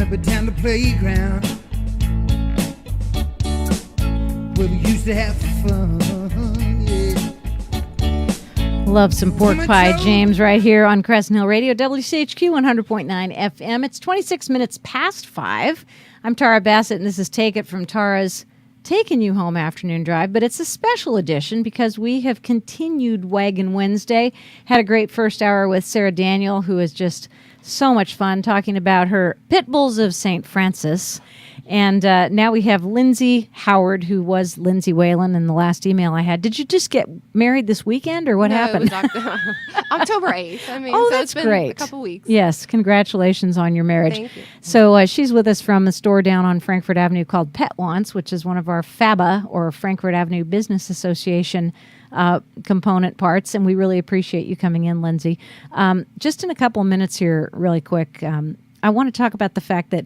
Remember down the playground where we used to have fun. Yeah. Love some pork pie, James, right here on Crescent Hill Radio, WCHQ 100.9 FM. It's 26 minutes past 5. I'm Tara Bassett, and this is Take It from Tara's Taking You Home afternoon drive, but it's a special edition because we have continued Waggin Wednesday. Had a great first hour with Sarah Daniel, who is just so much fun, talking about her pit bulls of St. Francis. And now we have Lindsay Howard, who was Lindsay Whalen in the last email I had. Did you just get married this weekend, or what happened? It was October 8th. I mean, oh, so that's it's been great. a couple weeks. Yes, congratulations on your marriage. Thank you. So she's with us from a store down on Frankfurt Avenue called Pet Wants, which is one of our FABA, or Frankfurt Avenue Business Association component parts, and we really appreciate you coming in, Lindsay. Just in a couple of minutes here, really quick, I want to talk about the fact that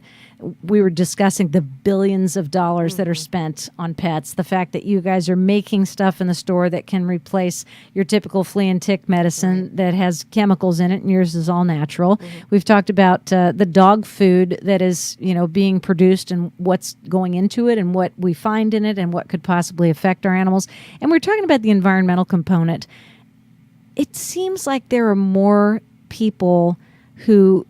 we were discussing the billions of dollars that are spent on pets, the fact that you guys are making stuff in the store that can replace your typical flea and tick medicine that has chemicals in it, and yours is all natural. We've talked about the dog food that is, being produced and what's going into it and what we find in it and what could possibly affect our animals. And we're talking about the environmental component. It seems like there are more people who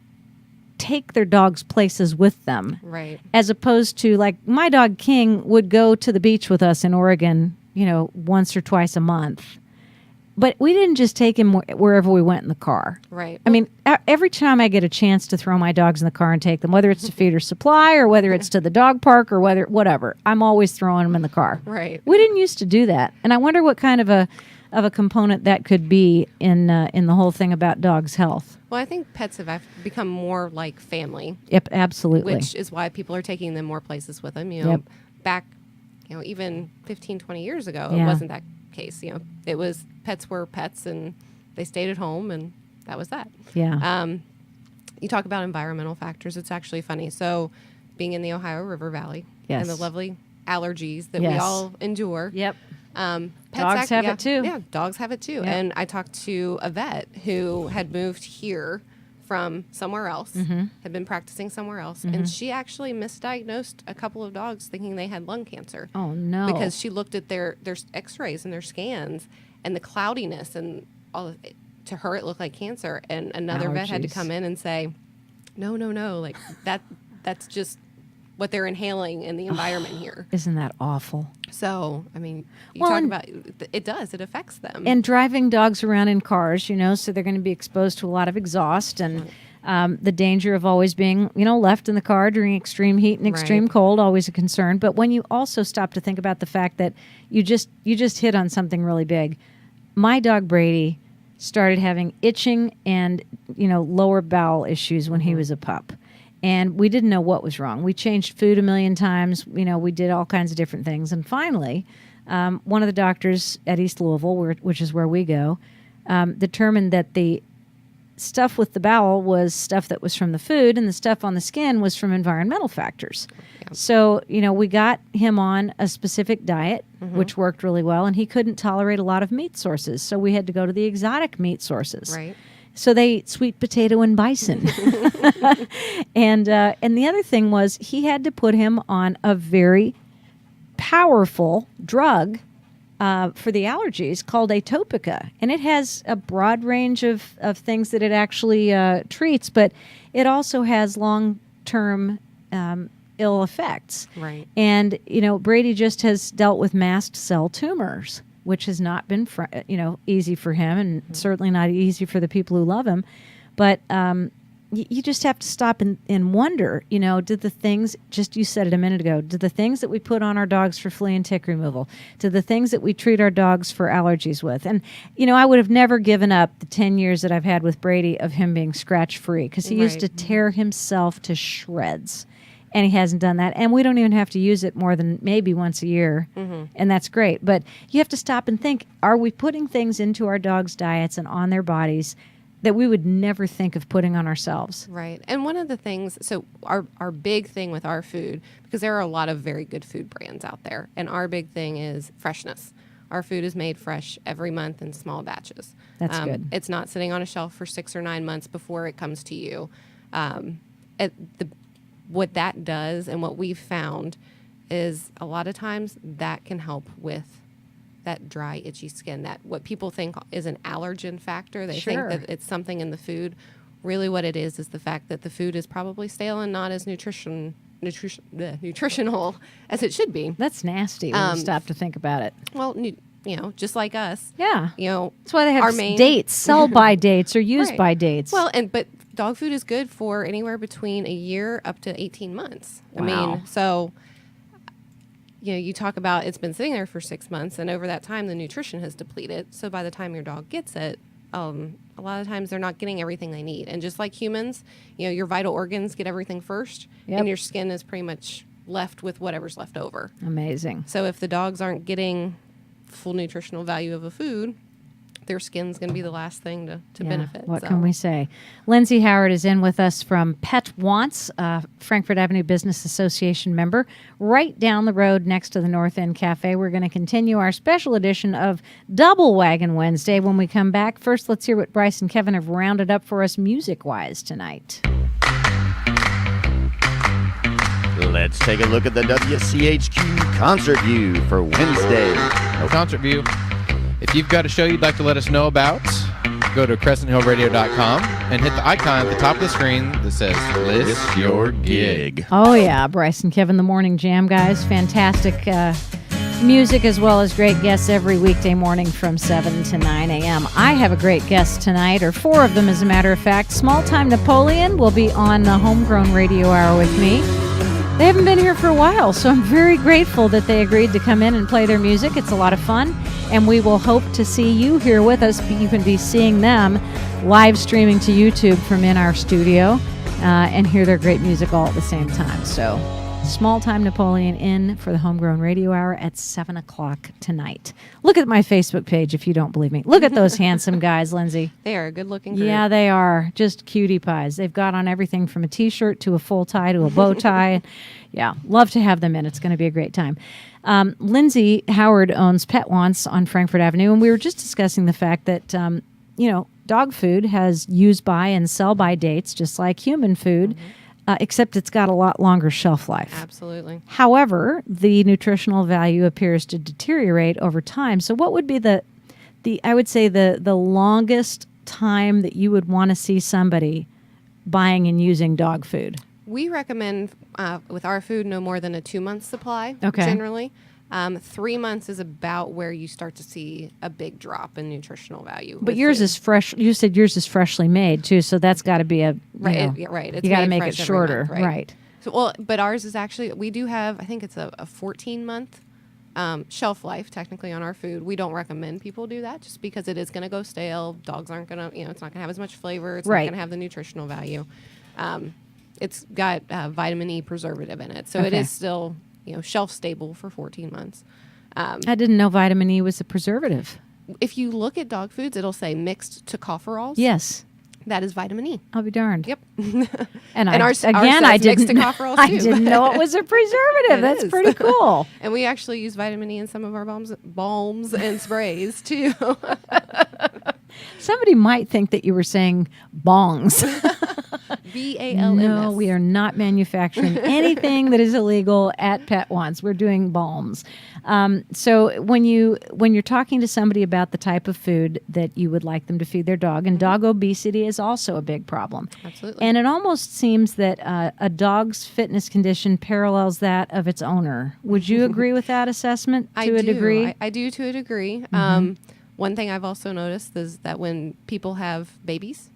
take their dogs places with them. Right. As opposed to, like, my dog King would go to the beach with us in Oregon, once or twice a month. But we didn't just take him wherever we went in the car. Right. I mean, every time I get a chance to throw my dogs in the car and take them, whether it's to feed or supply or whether it's to the dog park or whatever, I'm always throwing them in the car. Right. We didn't used to do that. And I wonder what kind of a component that could be in the whole thing about dogs' health. Well, I think pets have become more like family. Yep, absolutely. Which is why people are taking them more places with them. Yep. Back, even 15, 20 years ago, Yeah. it wasn't that case. It was pets were pets and they stayed at home and that was that. Yeah. You talk about environmental factors. It's actually funny. So being in the Ohio River Valley Yes. and the lovely allergies that we Yes. all endure. Yep. Pets Dogs have it too. Yeah, dogs have it too. Yep. And I talked to a vet who had moved here from somewhere else, had been practicing somewhere else, and she actually misdiagnosed a couple of dogs thinking they had lung cancer. Oh, no. Because she looked at their x-rays and their scans and the cloudiness and all of it. To her it looked like cancer, and another vet had to come in and say, no, like that's just what they're inhaling in the environment here. Isn't that awful? So, I mean, Well, talk and- about it affects them. And driving dogs around in cars, so they're going to be exposed to a lot of exhaust and the danger of always being, left in the car during extreme heat and extreme Right. cold, always a concern. But when you also stop to think about the fact that you just hit on something really big. My dog Brady started having itching and, lower bowel issues when he was a pup. And we didn't know what was wrong. We changed food a million times. We did all kinds of different things. And finally, one of the doctors at East Louisville, which is where we go, determined that the stuff with the bowel was stuff that was from the food, and the stuff on the skin was from environmental factors. Yeah. So, we got him on a specific diet, which worked really well, and he couldn't tolerate a lot of meat sources. So we had to go to the exotic meat sources. Right. So they ate sweet potato and bison. And the other thing was he had to put him on a very powerful drug for the allergies called Atopica. And it has a broad range of things that it actually treats, but it also has long-term ill effects. Right. And, Brady just has dealt with mast cell tumors, which has not been, easy for him, and certainly not easy for the people who love him. But you just have to stop and wonder, did the things, just you said it a minute ago, did the things that we put on our dogs for flea and tick removal, did the things that we treat our dogs for allergies with? And, I would have never given up the 10 years that I've had with Brady of him being scratch-free, because he used to tear himself to shreds. And he hasn't done that. And we don't even have to use it more than maybe once a year. And that's great. But you have to stop and think, are we putting things into our dogs' diets and on their bodies that we would never think of putting on ourselves? Right. And one of the things, so our big thing with our food, because there are a lot of very good food brands out there, and our big thing is freshness. Our food is made fresh every month in small batches. That's good. It's not sitting on a shelf for 6 or 9 months before it comes to you. what that does and what we've found is a lot of times that can help with that dry, itchy skin. That what people think is an allergen factor. They think that it's something in the food. Really what it is the fact that the food is probably stale and not as nutritional as it should be. That's nasty when you stop to think about it. Well, just like us. Yeah. That's why they have dates, sell by dates or use right. by dates. Well, but dog food is good for anywhere between a year up to 18 months. Wow. I mean, so you talk about it's been sitting there for 6 months, and over that time the nutrition has depleted. So by the time your dog gets it, a lot of times they're not getting everything they need. And just like humans, your vital organs get everything first, and your skin is pretty much left with whatever's left over. Amazing. So if the dogs aren't getting full nutritional value of a food, their skin's going to be the last thing to benefit. What can we say? Lindsay Howard is in with us from Pet Wants, Frankfort Avenue Business Association member, right down the road next to the North End Cafe. We're going to continue our special edition of Double Waggin Wednesday when we come back. First, let's hear what Bryce and Kevin have rounded up for us music-wise tonight. Let's take a look at the WCHQ concert view for Wednesday. Concert view. If you've got a show you'd like to let us know about, go to CrescentHillRadio.com and hit the icon at the top of the screen that says List Your Gig. Oh, yeah. Bryce and Kevin, the Morning Jam guys. Fantastic music as well as great guests every weekday morning from 7 to 9 a.m. I have a great guest tonight, or 4 of them as a matter of fact. Small Time Napoleon will be on the Homegrown Radio Hour with me. They haven't been here for a while, so I'm very grateful that they agreed to come in and play their music. It's a lot of fun, and we will hope to see you here with us. You can be seeing them live streaming to YouTube from in our studio and hear their great music all at the same time. So Small Time Napoleon in for the Homegrown Radio Hour at 7 o'clock tonight. Look at my Facebook page if you don't believe me. Look at those handsome guys, Lindsay. They are a good-looking group. Yeah, they are. Just cutie pies. They've got on everything from a T-shirt to a full tie to a bow tie. Yeah, love to have them in. It's going to be a great time. Lindsay Howard owns Pet Wants on Frankfort Avenue, and we were just discussing the fact that, dog food has use by and sell by dates, just like human food. Except it's got a lot longer shelf life. Absolutely. However, the nutritional value appears to deteriorate over time. So what would be the longest time that you would want to see somebody buying and using dog food? We recommend with our food no more than a 2-month supply, okay. Generally. 3 months is about where you start to see a big drop in nutritional value. But yours is fresh. You said yours is freshly made too, so that's got to be a right. It's you got to make fresh it shorter, month, right? So, but ours is actually we do have I think it's a 14-month shelf life technically on our food. We don't recommend people do that just because it is going to go stale. Dogs aren't going to it's not going to have as much flavor. It's not going to have the nutritional value. It's got vitamin E preservative in it, so it is still shelf stable for 14 months. I didn't know vitamin E was a preservative. If you look at dog foods, it'll say mixed tocopherols. Yes. That is vitamin E. I'll be darned. Yep. And ours I didn't tocopherols too. I didn't know it was a preservative. That's pretty cool. And we actually use vitamin E in some of our balms and sprays too. Somebody might think that you were saying bongs. BALMS. No, we are not manufacturing anything that is illegal at Pet Wants. We're doing balms. So when you're talking to somebody about the type of food that you would like them to feed their dog, and dog obesity is also a big problem. Absolutely. And it almost seems that a dog's fitness condition parallels that of its owner. Would you agree with that assessment to a degree? I do to a degree. One thing I've also noticed is that when people have babies,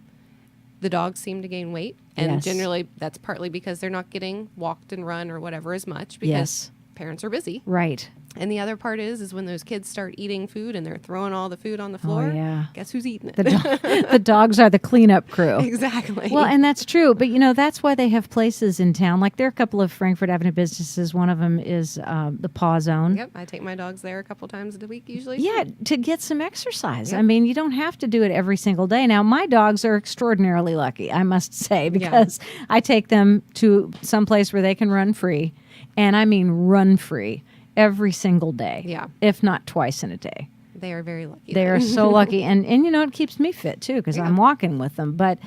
the dogs seem to gain weight. And generally that's partly because they're not getting walked and run or whatever as much because parents are busy. Right. And the other part is when those kids start eating food and they're throwing all the food on the floor, guess who's eating it? The dogs are the cleanup crew. Exactly. Well, and that's true. But, that's why they have places in town. Like there are a couple of Frankfort Avenue businesses. One of them is the Paw Zone. Yep. I take my dogs there a couple times a week usually. Yeah, to get some exercise. Yep. I mean, you don't have to do it every single day. Now, my dogs are extraordinarily lucky, I must say, because I take them to some place where they can run free. And I mean run free. Every single day, if not twice in a day. They are very lucky. They are so lucky. And it keeps me fit, too, because I'm walking with them. But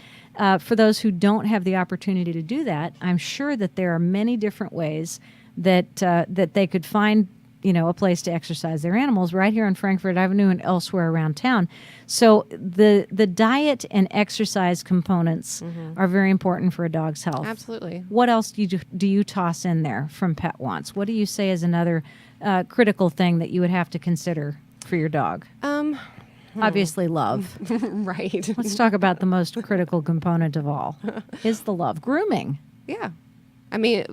for those who don't have the opportunity to do that, I'm sure that there are many different ways that that they could find, a place to exercise their animals right here on Frankfurt Avenue and elsewhere around town. So the diet and exercise components are very important for a dog's health. Absolutely. What else do you toss in there from Pet Wants? What do you say is another critical thing that you would have to consider for your dog? Obviously, love. Right. Let's talk about the most critical component of all, is the love. Grooming. Yeah. I mean,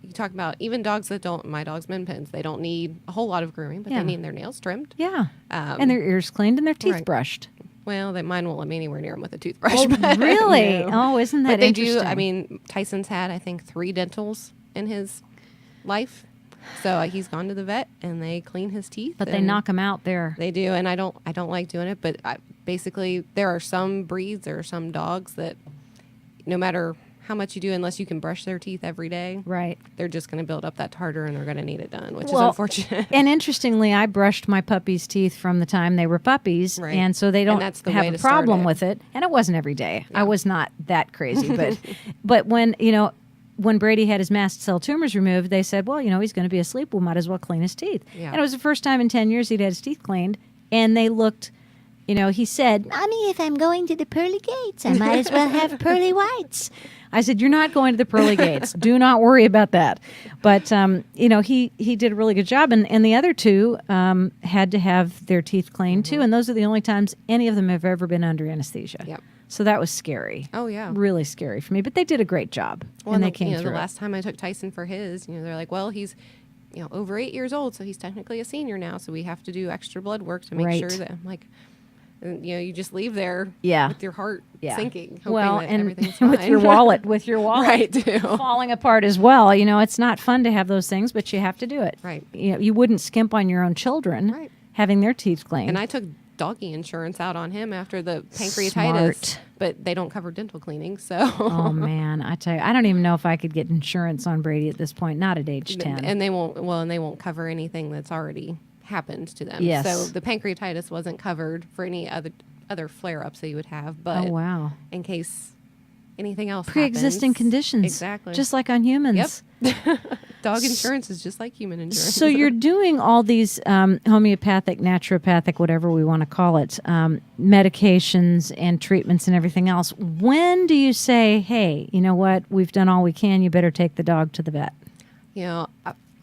you talk about even dogs that don't, my dog's min pins, they don't need a whole lot of grooming, but Yeah. they need their nails trimmed. Yeah. And their ears cleaned and their teeth Right. brushed. Well, mine won't let me anywhere near them with a toothbrush. Oh, but, really? no. Oh, isn't that But they interesting? do. I mean, Tyson's had, I think, 3 dentals in his life. So he's gone to the vet and they clean his teeth. But they and knock them out there. They do, and I don't like doing it. But basically, there are some breeds, there are some dogs that, no matter how much you do, unless you can brush their teeth every day, Right. they're just going to build up that tartar and they're going to need it done, which is Well, unfortunate. And interestingly, I brushed my puppies' teeth from the time they were puppies, Right. and so they And don't that's the way have a to start problem it. with it. And it wasn't every day. I was not that crazy, but when when Brady had his mast cell tumors removed, they said, well, he's going to be asleep. We might as well clean his teeth. Yeah. And it was the first time in 10 years he'd had his teeth cleaned, and they looked. He said, Mommy, if I'm going to the pearly gates, I might as well have pearly whites. I said, you're not going to the pearly gates. Do not worry about that. But, he did a really good job. And the other 2 had to have their teeth cleaned, too. And those are the only times any of them have ever been under anesthesia. Yep. So that was scary. Oh, yeah. Really scary for me. But they did a great job. Well, and they came the through. last time I took Tyson for his, they're like, well, he's, over 8 years old, so he's technically a senior now, so we have to do extra blood work to make Right. sure that, I'm like, you just leave there Yeah. with your heart Yeah. sinking, hoping Well, that and everything's fine. with your wallet Right, too. falling apart as well. It's not fun to have those things, but you have to do it. Right. You wouldn't skimp on your own children Right. having their teeth cleaned. And I took doggy insurance out on him after the pancreatitis, Smart. but they don't cover dental cleaning, so. Oh man, I tell you, I don't even know if I could get insurance on Brady at this point. Not at age 10. And they won't cover anything that's already happened to them. Yes. So the pancreatitis wasn't covered for any other flare-ups that you would have, but Oh wow, in case anything else pre-existing happens. conditions, Exactly. just like on humans. Yep. Dog insurance is just like human insurance. So you're doing all these homeopathic, naturopathic, whatever we want to call it, medications and treatments and everything else. When do you say, hey, you know what, we've done all we can, you better take the dog to the vet?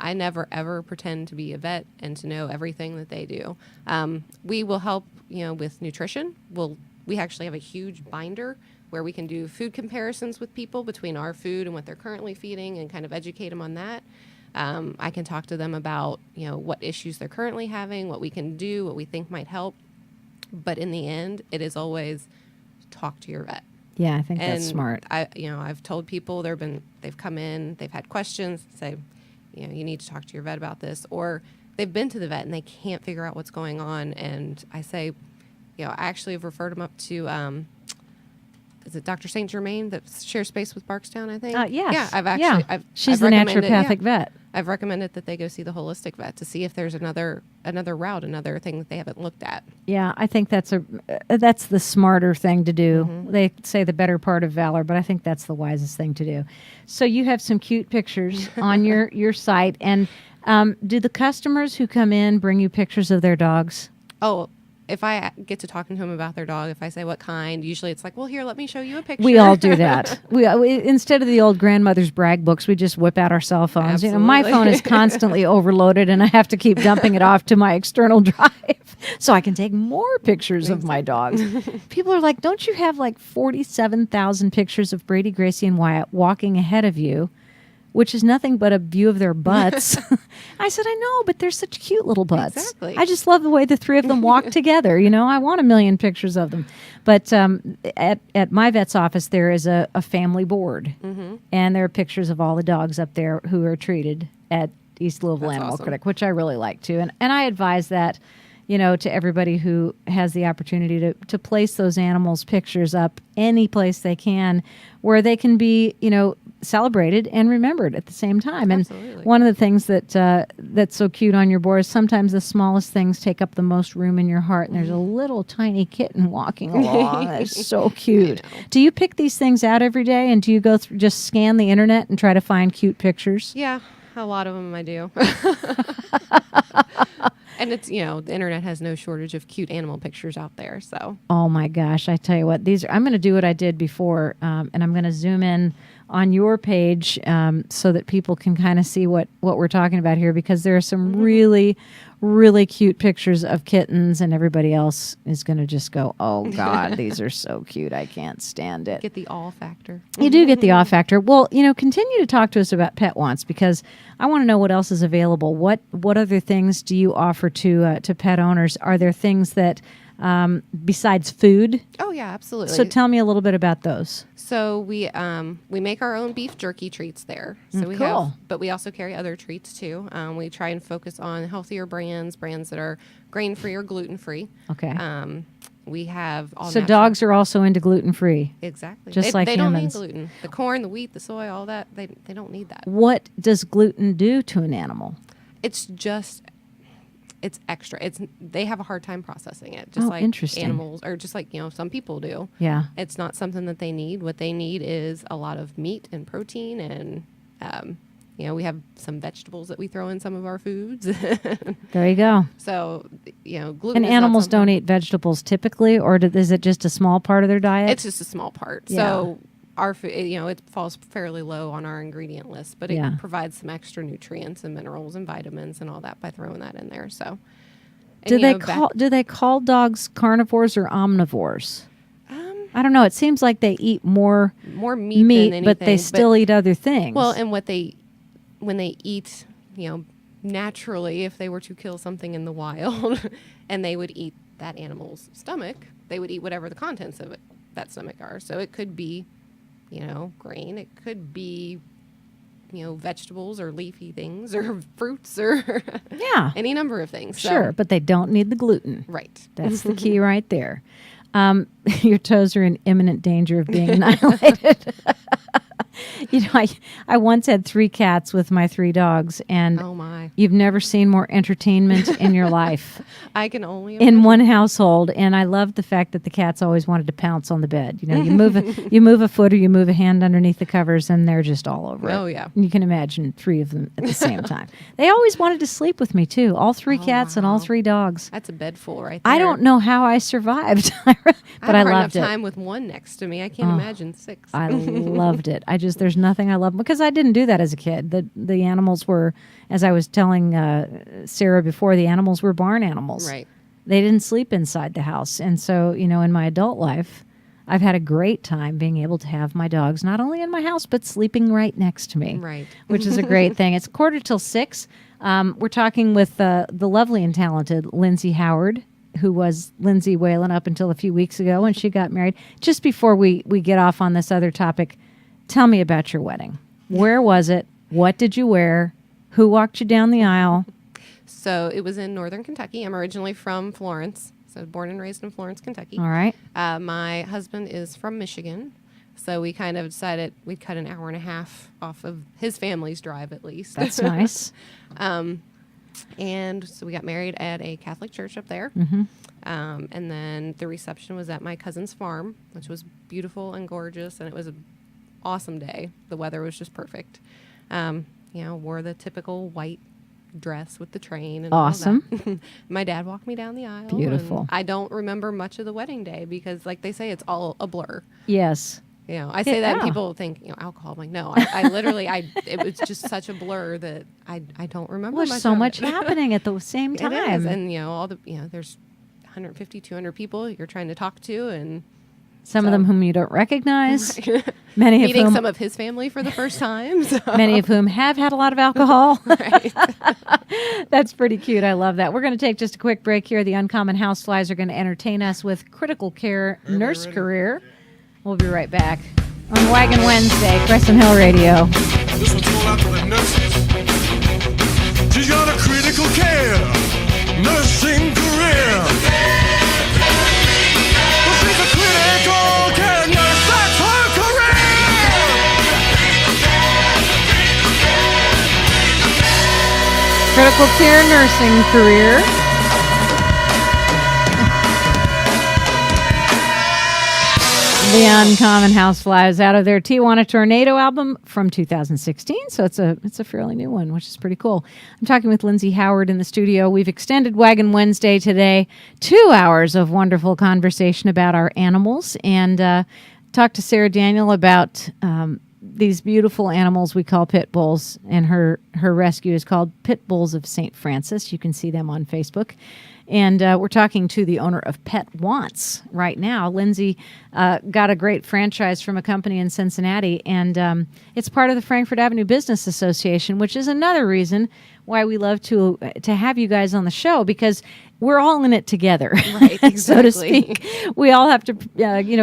I never ever pretend to be a vet and to know everything that they do. We will help, with nutrition. We actually have a huge binder where we can do food comparisons with people between our food and what they're currently feeding and kind of educate them on that. I can talk to them about, what issues they're currently having, what we can do, what we think might help. But in the end, it is always talk to your vet. Yeah, I think that's smart. I've told people they've come in, they've had questions, say, you need to talk to your vet about this, or they've been to the vet and they can't figure out what's going on. And I say, I actually have referred them up to, is it Dr. St. Germain that shares space with Barkstown, I think? Yes. Yeah, She's I've the recommended- naturopathic vet. I've recommended that they go see the holistic vet to see if there's another route, another thing that they haven't looked at. Yeah, I think that's the smarter thing to do. They say the better part of valor, but I think that's the wisest thing to do. So you have some cute pictures on your site, and do the customers who come in bring you pictures of their dogs? Oh, if I get to talking to them about their dog, if I say what kind, usually it's like, well, here, let me show you a picture. We all do that. We instead of the old grandmother's brag books, we just whip out our cell phones. My Absolutely. phone is constantly overloaded, and I have to keep dumping it off to my external drive so I can take more pictures of my dogs. People are like, "Don't you have like 47,000 pictures of Brady, Gracie, and Wyatt walking ahead of you?" Which is nothing but a view of their butts. I said, I know, but they're such cute little butts. Exactly. I just love the way the 3 of them walk together. I want 1,000,000 pictures of them. But at my vet's office, there is a family board. And there are pictures of all the dogs up there who are treated at East Louisville That's Animal awesome. Clinic, which I really like too. And I advise that, to everybody who has the opportunity to place those animals' pictures up any place they can, where they can be, celebrated and remembered at the same time. Absolutely. And one of the things that's so cute on your board is sometimes the smallest things take up the most room in your heart. And there's a little tiny kitten walking along. That's so cute. Do you pick these things out every day, and do you go just scan the internet and try to find cute pictures? Yeah, a lot of them I do. And it's, the internet has no shortage of cute animal pictures out there. So. Oh my gosh, I tell you what, I'm going to do what I did before, and I'm going to zoom in on your page so that people can kind of see what we're talking about here, because there are some really, really cute pictures of kittens, and everybody else is going to just go, oh God, these are so cute. I can't stand it. Get the awe factor. You do get the awe factor. Well, continue to talk to us about pet wants, because I want to know what else is available. What other things do you offer to pet owners? Are there things that besides food? Oh yeah, absolutely. So tell me a little bit about those. So we make our own beef jerky treats there. So Cool. but we also carry other treats too. We try and focus on healthier brands that are grain-free or gluten-free. Okay. We have all So natural. dogs are also into gluten-free. Exactly. Just like they don't need humans. gluten. The corn, the wheat, the soy, all that, they don't need that. What does gluten do to an animal? It's extra. They have a hard time processing it, just like interesting. animals, or just like some people do. Yeah. It's not something that they need. What they need is a lot of meat and protein, and we have some vegetables that we throw in some of our foods. There you go. So gluten. And is not animals don't something- eat vegetables typically, or is it just a small part of their diet? It's just a small part. Yeah. So our food, it falls fairly low on our ingredient list, but Yeah. it provides some extra nutrients and minerals and vitamins and all that by throwing that in there. So, do they call dogs carnivores or omnivores? I don't know. It seems like they eat more meat than anything, but they still eat other things. Well, and when they eat, naturally, if they were to kill something in the wild and they would eat that animal's stomach, they would eat whatever the contents of that stomach are. So it could be, grain. It could be, vegetables or leafy things or fruits or yeah, any number of things. So, sure, but they don't need the gluten. right. That's the key right there. Your toes are in imminent danger of being annihilated. I once had 3 cats with my 3 dogs, and Oh my! you've never seen more entertainment in your life I can only in imagine. one household. And I loved the fact that the cats always wanted to pounce on the bed. You move a foot or you move a hand underneath the covers, and they're just all over it. Oh, yeah. And you can imagine 3 of them at the same time. They always wanted to sleep with me too. All 3 cats and all wow. 3 dogs. That's a bed full right there. I don't know how I survived, but I I have a hard loved enough it. time with one next to me. I can't imagine 6. I loved it. There's nothing I love, because I didn't do that as a kid. The animals were, as I was telling Sarah before, the animals were barn animals. Right. They didn't sleep inside the house. And so, in my adult life, I've had a great time being able to have my dogs not only in my house, but sleeping right next to me. Right. Which is a great thing. It's 6:15. We're talking with the lovely and talented Lindsay Howard, who was Lindsay Whalen up until a few weeks ago when she got married. Just before we get off on this other topic, tell me about your wedding. Where was it? What did you wear? Who walked you down the aisle? So it was in northern Kentucky. I'm originally from Florence, so born and raised in Florence, Kentucky. All right. My husband is from Michigan, so we kind of decided we'd cut an hour and a half off of his family's drive at least. That's nice. And so we got married at a Catholic church up there. Mm-hmm. And then the reception was at my cousin's farm, which was beautiful and gorgeous, and it was an awesome day. The weather was just perfect. Wore the typical white dress with the train and Awesome. all that. My dad walked me down the aisle. Beautiful. And I don't remember much of the wedding day because, like they say, it's all a blur. Yes. I say that and Yeah. people think, alcohol. I'm like, no, I literally, it was just such a blur that I don't remember Well, much there's so of much it. happening at the same It time. is. And, all the, there's 150, 200 people you're trying to talk to, and Some of them whom you don't recognize. Many of meeting whom some of his family for the first time. So. many of whom have had a lot of alcohol. Right. That's pretty cute. I love that. We're going to take just a quick break here. The Uncommon Houseflies are going to entertain us with Critical Care Nurse Career. We'll be right back on Waggin Wednesday, Crescent Hill Radio. This one's going out to the nurses. She's got a critical care nursing career. critical care nursing career. The Uncommon Houseflies out of their Tijuana Tornado album from 2016. So it's a fairly new one, which is pretty cool. I'm talking with Lindsay Howard in the studio. We've extended Waggin Wednesday today, 2 hours of wonderful conversation about our animals, and talked to Sarah Daniel about these beautiful animals we call pit bulls, and her rescue is called Pit Bulls of St. Francis. You can see them on Facebook. And we're talking to the owner of Pet Wants right now. Lindsay got a great franchise from a company in Cincinnati, and it's part of the Frankfort Avenue Business Association, which is another reason why we love to have you guys on the show, because we're all in it together, right? Exactly. So to speak. We all have to,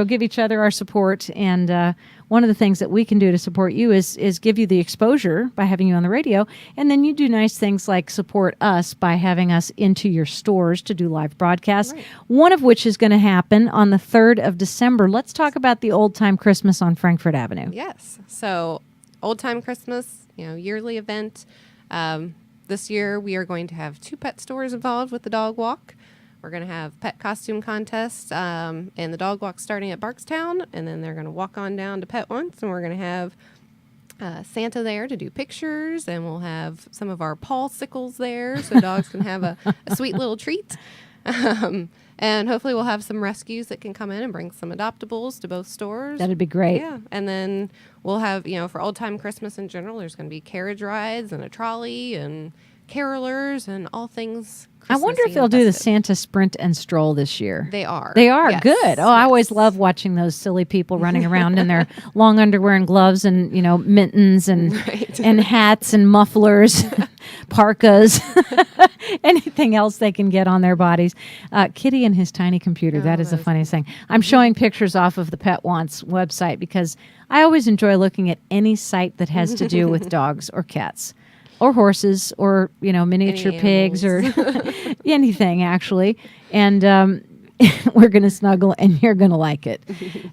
give each other our support, and one of the things that we can do to support you is give you the exposure by having you on the radio, and then you do nice things like support us by having us into your stores to do live broadcasts, right. One of which is going to happen on the 3rd of December. Let's talk about the Old Time Christmas on Frankfort Avenue. Yes. So Old Time Christmas, yearly event. This year we are going to have 2 pet stores involved with the dog walk. We're going to have pet costume contests and the dog walk starting at Barkstown, and then they're going to walk on down to Pet Once, and we're going to have Santa there to do pictures, and we'll have some of our paw sickles there so dogs can have a sweet little treat. And hopefully we'll have some rescues that can come in and bring some adoptables to both stores. That'd be great. Yeah. And then we'll have, for Old Time Christmas in general, there's going to be carriage rides and a trolley and carolers and all things Christmassy. I wonder if they'll do the Santa Sprint and Stroll this year. They are. They are? Yes. Good. Oh, yes. I always love watching those silly people running around in their long underwear and gloves and, mittens and right. and hats and mufflers, parkas, anything else they can get on their bodies. Kitty and his tiny computer. That is the funniest thing. I'm showing pictures off of the Pet Wants website because I always enjoy looking at any site that has to do with dogs or cats. Or horses, or miniature pigs, or anything actually, and we're going to snuggle, and you're going to like it.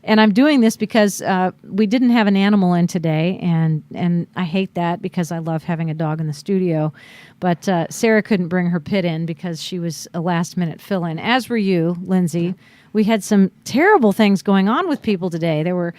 And I'm doing this because we didn't have an animal in today, and I hate that because I love having a dog in the studio. But Sarah couldn't bring her pit in because she was a last-minute fill-in, as were you, Lindsay. We had some terrible things going on with people today. There were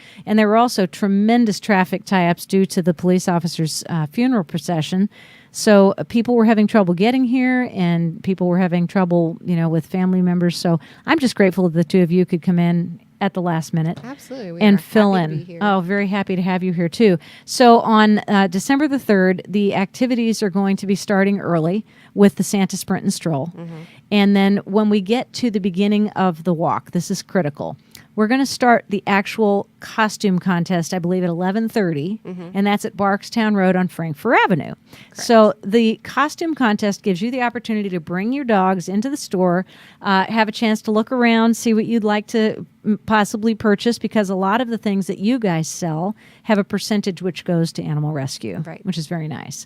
also tremendous traffic tie-ups due to the police officer's funeral procession. So people were having trouble getting here, and people were having trouble, with family members. So I'm just grateful that the two of you could come in at the last minute. Absolutely. And fill in. Oh, very happy to have you here too. So on December the 3rd, the activities are going to be starting early with the Santa Sprint and Stroll. Mm-hmm. And then when we get to the beginning of the walk, this is critical. We're going to start the actual costume contest, I believe, at 11:30, and that's at Barkstown Road on Frankfort Avenue. Correct. So the costume contest gives you the opportunity to bring your dogs into the store, have a chance to look around, see what you'd like to possibly purchase, because a lot of the things that you guys sell have a percentage which goes to animal rescue, right. Which is very nice.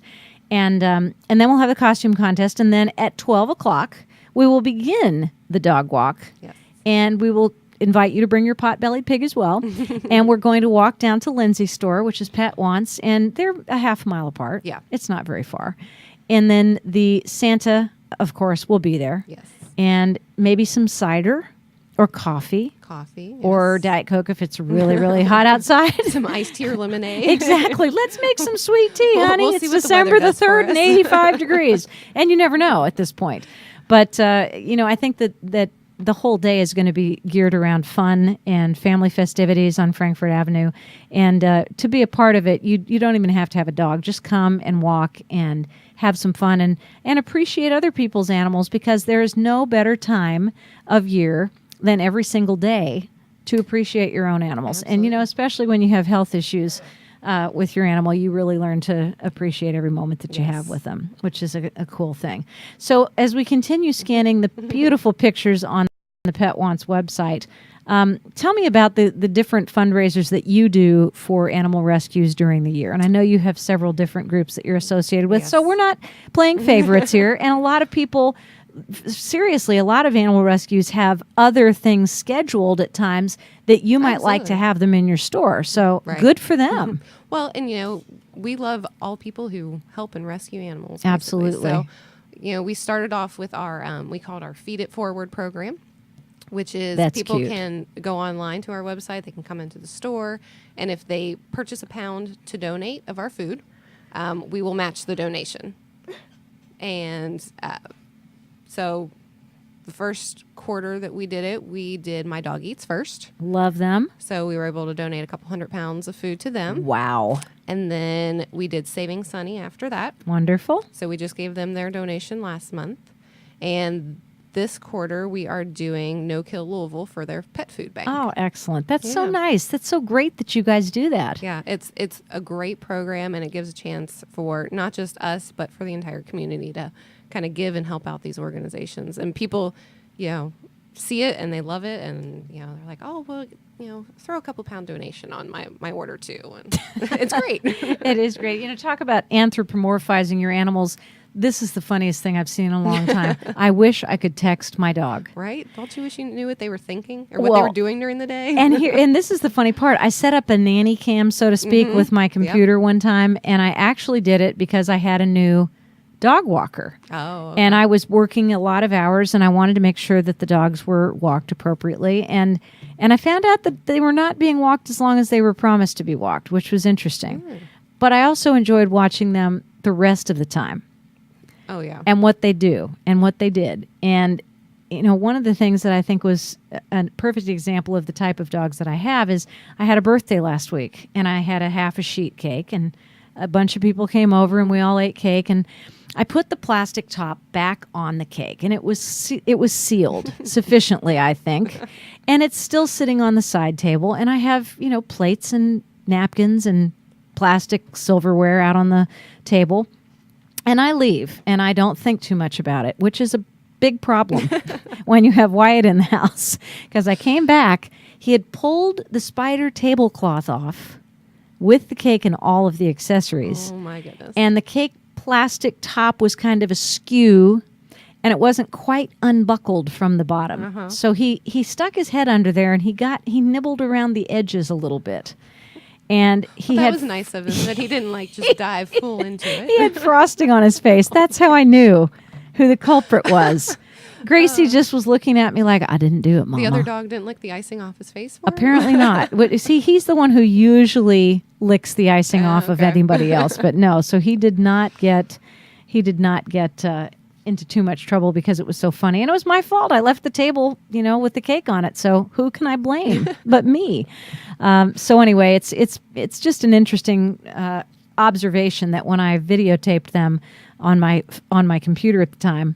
And then we'll have the costume contest, and then at 12 o'clock, we will begin the dog walk, yes. And we will invite you to bring your pot-bellied pig as well. And we're going to walk down to Lindsay's store, which is Pet Wants, and they're a half mile apart. Yeah. It's not very far. And then the Santa, of course, will be there. Yes. And maybe some cider or coffee. Yes. Or Diet Coke if it's really, really hot outside. Some iced tea or lemonade. Exactly. Let's make some sweet tea, honey. We'll It's December the 3rd and 85 degrees. And you never know at this point. But, I think that the whole day is going to be geared around fun and family festivities on Frankfort Avenue. And to be a part of it, you don't even have to have a dog. Just come and walk and have some fun and appreciate other people's animals, because there is no better time of year than every single day to appreciate your own animals. Absolutely. And, especially when you have health issues with your animal, you really learn to appreciate every moment that you have with them, which is a cool thing. So as we continue scanning the beautiful pictures on the Pet Wants website, tell me about the different fundraisers that you do for animal rescues during the year. And I know you have several different groups that you're associated with, so we're not playing favorites here. And a lot of people, seriously, a lot of animal rescues have other things scheduled at times that you might like to have them in your store. So good for them. Well, and we love all people who help and rescue animals. Absolutely. Basically. So, we started off with our, we called our Feed It Forward program, which is That's people cute. can go online to our website. They can come into the store. And if they purchase a pound to donate of our food, we will match the donation. And so the first quarter that we did it, we did My Dog Eats First. Love them. So we were able to donate a couple 100 pounds of food to them. Wow. And then we did Saving Sunny after that. Wonderful. So we just gave them their donation last month. And this quarter, we are doing No Kill Louisville for their pet food bank. Oh, excellent. That's so Yeah. nice. That's so great that you guys do that. Yeah, it's a great program, and it gives a chance for not just us, but for the entire community to kind of give and help out these organizations. And people, see it and they love it, and they're like, oh, well, throw a couple pound donation on my order too, and it's great. It is great. Talk about anthropomorphizing your animals. This is the funniest thing I've seen in a long time. I wish I could text my dog. Right? Don't you wish you knew what they were thinking or what they were doing during the day? And this is the funny part. I set up a nanny cam, so to speak, with my computer one time, and I actually did it because I had a new dog walker. Oh. Okay. And I was working a lot of hours, and I wanted to make sure that the dogs were walked appropriately. And I found out that they were not being walked as long as they were promised to be walked, which was interesting. But I also enjoyed watching them the rest of the time. Oh, yeah. And what they do and what they did. And, one of the things that I think was a perfect example of the type of dogs that I have is I had a birthday last week, and I had a half a sheet cake, and a bunch of people came over, and we all ate cake, and I put the plastic top back on the cake, and it was sealed sufficiently, I think, and it's still sitting on the side table, and I have, plates and napkins and plastic silverware out on the table. And I leave, and I don't think too much about it, which is a big problem when you have Wyatt in the house. Because I came back, he had pulled the spider tablecloth off with the cake and all of the accessories. Oh, my goodness. And the cake plastic top was kind of askew, and it wasn't quite unbuckled from the bottom. So he stuck his head under there, and he nibbled around the edges a little bit. And that was nice of him that he didn't just dive full into it. He had frosting on his face. That's how I knew who the culprit was. Gracie just was looking at me like, I didn't do it, Mama. The other dog didn't lick the icing off his face for him? Apparently not. See, he's the one who usually licks the icing off of anybody else, but no. So he did not get into too much trouble because it was so funny. And it was my fault. I left the table, with the cake on it. So who can I blame but me? So anyway, it's just an interesting observation that when I videotaped them on my computer at the time,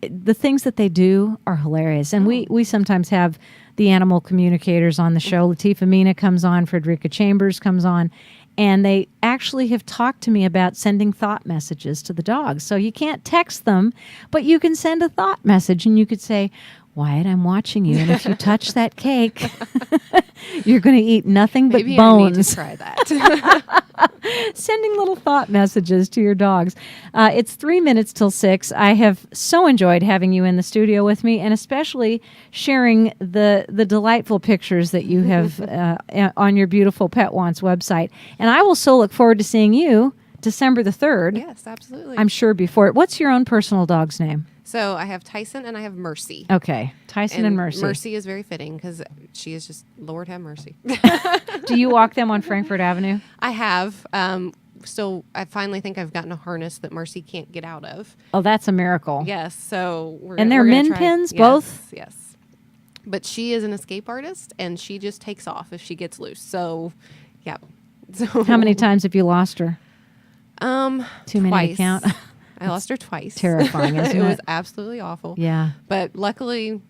the things that they do are hilarious. And we sometimes have the animal communicators on the show. Latifah Mina comes on, Frederica Chambers comes on, and they actually have talked to me about sending thought messages to the dogs. So you can't text them, but you can send a thought message, and you could say, Wyatt, I'm watching you, and if you touch that cake, you're going to eat nothing but Maybe bones. I need to try that. Sending little thought messages to your dogs. It's 3 minutes till 6. I have so enjoyed having you in the studio with me, and especially sharing the delightful pictures that you have on your beautiful Pet Wants website. And I will so look forward to seeing you December the 3rd. Yes, absolutely. I'm sure before it. What's your own personal dog's name? So I have Tyson and I have Mercy. Okay, Tyson and Mercy. Mercy is very fitting because she is just, Lord have mercy. Do you walk them on Frankfurt Avenue? I have. So I finally think I've gotten a harness that Mercy can't get out of. Oh, that's a miracle. Yes. So And they're min pins, both? Yes. But she is an escape artist, and she just takes off if she gets loose. So, yeah. So How many times have you lost her? Too many to twice. count? I lost her twice. Terrifying, isn't it? It was absolutely awful. Yeah. But luckily,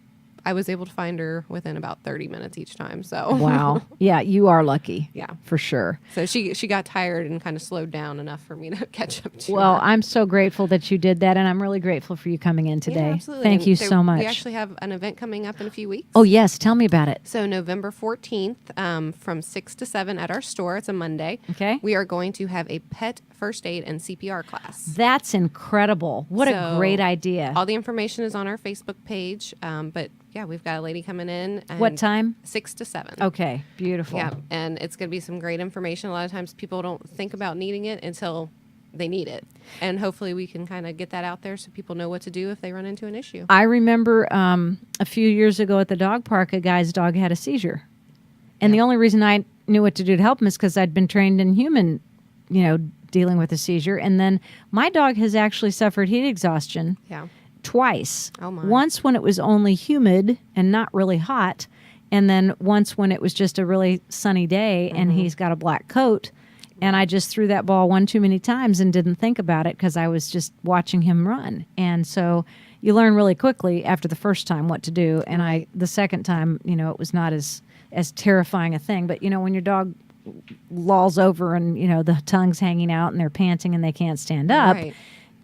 I was able to find her within about 30 minutes each time. So Wow. Yeah, you are lucky. Yeah. For sure. So she got tired and kind of slowed down enough for me to catch up to Well, her. I'm so grateful that you did that, and I'm really grateful for you coming in today. Yeah, absolutely. Thank And you so much. We actually have an event coming up in a few weeks. Oh, yes. Tell me about it. So November 14th from 6 to 7 at our store. It's a Monday. Okay. We are going to have a pet first aid and CPR class. That's incredible. What a So, great idea. All the information is on our Facebook page, but Yeah, we've got a lady coming in. And What time? 6 to 7. Okay, beautiful. Yeah, and it's going to be some great information. A lot of times people don't think about needing it until they need it. And hopefully we can kind of get that out there so people know what to do if they run into an issue. I remember a few years ago at the dog park, a guy's dog had a seizure. And the only reason I knew what to do to help him is because I'd been trained in human, dealing with a seizure. And then my dog has actually suffered heat exhaustion. Yeah. Twice. Oh, my. Once when it was only humid and not really hot, and then once when it was just a really sunny day and he's got a black coat. And I just threw that ball one too many times and didn't think about it because I was just watching him run. And so you learn really quickly after the first time what to do. And the second time, it was not as terrifying a thing. But, when your dog lolls over and, the tongue's hanging out and they're panting and they can't stand up, Right.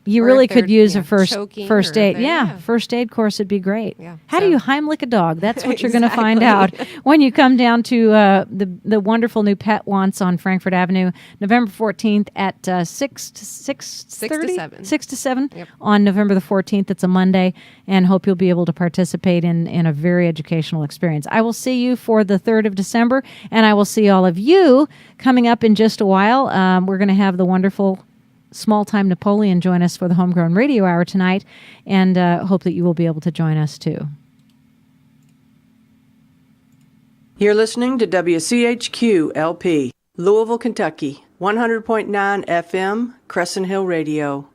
you Or really if they're, could use a choking first or aid. if they're- First aid course would be great. Yeah. How do So- you Heimlich a dog? That's what you're going to find Exactly. out when you come down to the wonderful new Pet Wants on Frankfurt Avenue, November 14th at 6 to 7. 6 to 7 Yep. on November the 14th. It's a Monday, and hope you'll be able to participate in a very educational experience. I will see you for the 3rd of December, and I will see all of you coming up in just a while. We're going to have the wonderful Small-Time Napoleon join us for the Homegrown Radio Hour tonight, and hope that you will be able to join us too. You're listening to WCHQ LP, Louisville, Kentucky, 100.9 FM, Crescent Hill Radio.